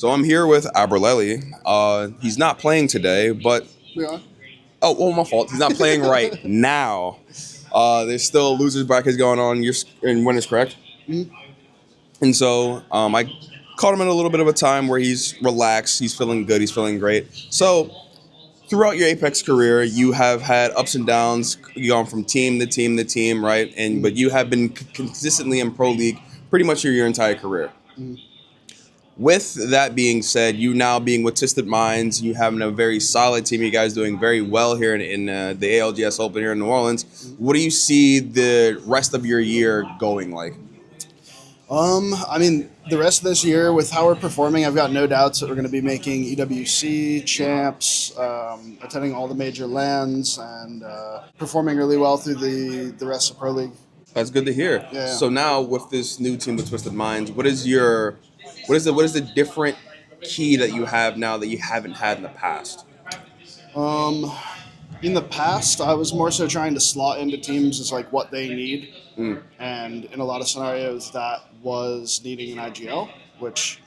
So I'm here with Aberlelli. He's not playing today, but We are. my fault. He's not playing right now. There's still losers brackets going on. You're in winners, correct? Mhm. And so I caught him in a little bit of a time where he's relaxed, he's feeling good, he's feeling great. So throughout your Apex career, you have had ups and downs. You've gone from team to team to team, right? And but you have been consistently in pro league pretty much your entire career. Mhm. With that being said, you now being with Twisted Minds, you having a very solid team. You guys doing very well here in the ALGS Open here in New Orleans. What do you see the rest of your year going like? I mean, the rest of this year, with how we're performing, I've got no doubts that we're going to be making EWC champs, attending all the major lands, and performing really well through the rest of Pro League. That's good to hear. Yeah. So now with this new team with Twisted Minds, what is the different key that you have now that you haven't had in the past? Um, in the past, I was more so trying to slot into teams as like what they need, Mm. and in a lot of scenarios, that was needing an IGL, which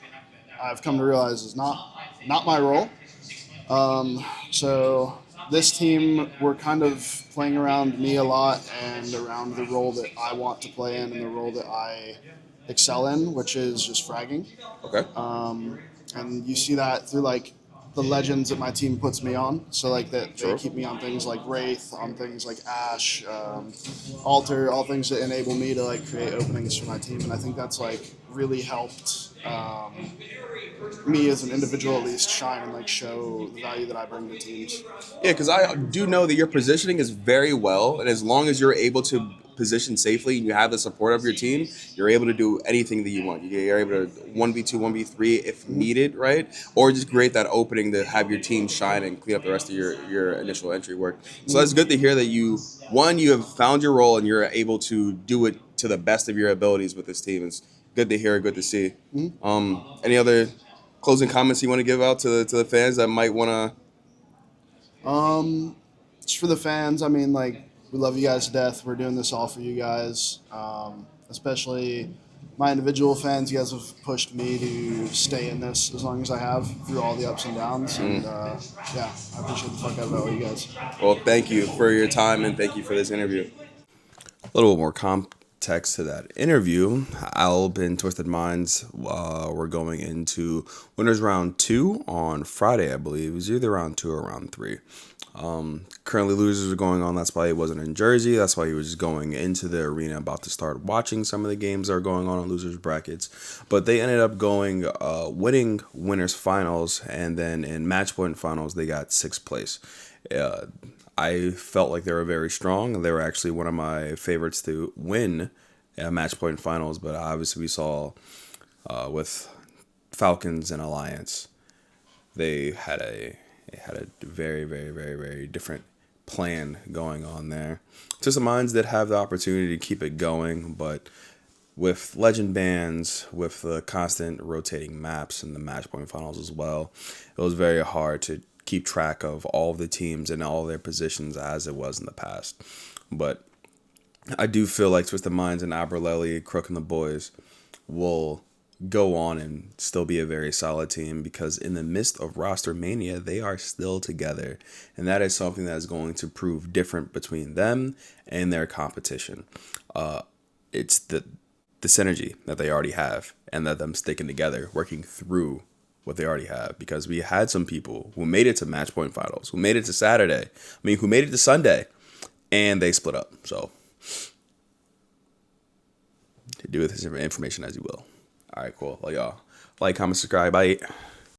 I've come to realize is not my role. So this team, we're kind of playing around me a lot and around the role that I want to play in and the role that I excel in, which is just fragging. Okay. And you see that through like the legends that my team puts me on. So like that they Sure. keep me on things like Wraith, on things like Ash, Alter, all things that enable me to like create openings for my team. And I think that's like really helped me as an individual at least shine and like show the value that I bring to teams. Yeah, because I do know that your positioning is very well, and as long as you're able to position safely and you have the support of your team, you're able to do anything that you want. You're able to 1v2, 1v3 if needed, right? Or just create that opening to have your team shine and clean up the rest of your initial entry work. So that's good to hear that you have found your role and you're able to do it to the best of your abilities with this team. It's good to hear, good to see. Any other closing comments you want to give out to the fans that might want to? Just for the fans, I mean, like, we love you guys to death. We're doing this all for you guys. Especially my individual fans. You guys have pushed me to stay in this as long as I have through all the ups and downs. And yeah, I appreciate the fuck out of all you guys. Well, thank you for your time and thank you for this interview. A little bit more context to that interview. Alb and Twisted Minds were going into winners round 2 on Friday, I believe. It was either round 2 or round 3. Currently, losers are going on. That's why he wasn't in Jersey. That's why he was just going into the arena, about to start watching some of the games that are going on in losers brackets. But they ended up winning winners finals, and then in match point finals, they got 6th place. I felt like they were very strong. They were actually one of my favorites to win match point finals, but obviously we saw with Falcons and Alliance, they had a very, very, very, very different plan going on there. To some minds that have the opportunity to keep it going, but with legend bans, with the constant rotating maps and the match point finals as well, it was very hard to keep track of all of the teams and all their positions as it was in the past. But I do feel like Twisted Minds and Aberlelli, Crook and the boys will go on and still be a very solid team, because in the midst of roster mania, they are still together. And that is something that is going to prove different between them and their competition. It's the synergy that they already have, and that them sticking together, working through what they already have. Because we had some people who made it to match point finals, who made it to Saturday, who made it to Sunday, and they split up. So do with this information as you will. All right, cool. Well, y'all, like, comment, subscribe. Bye.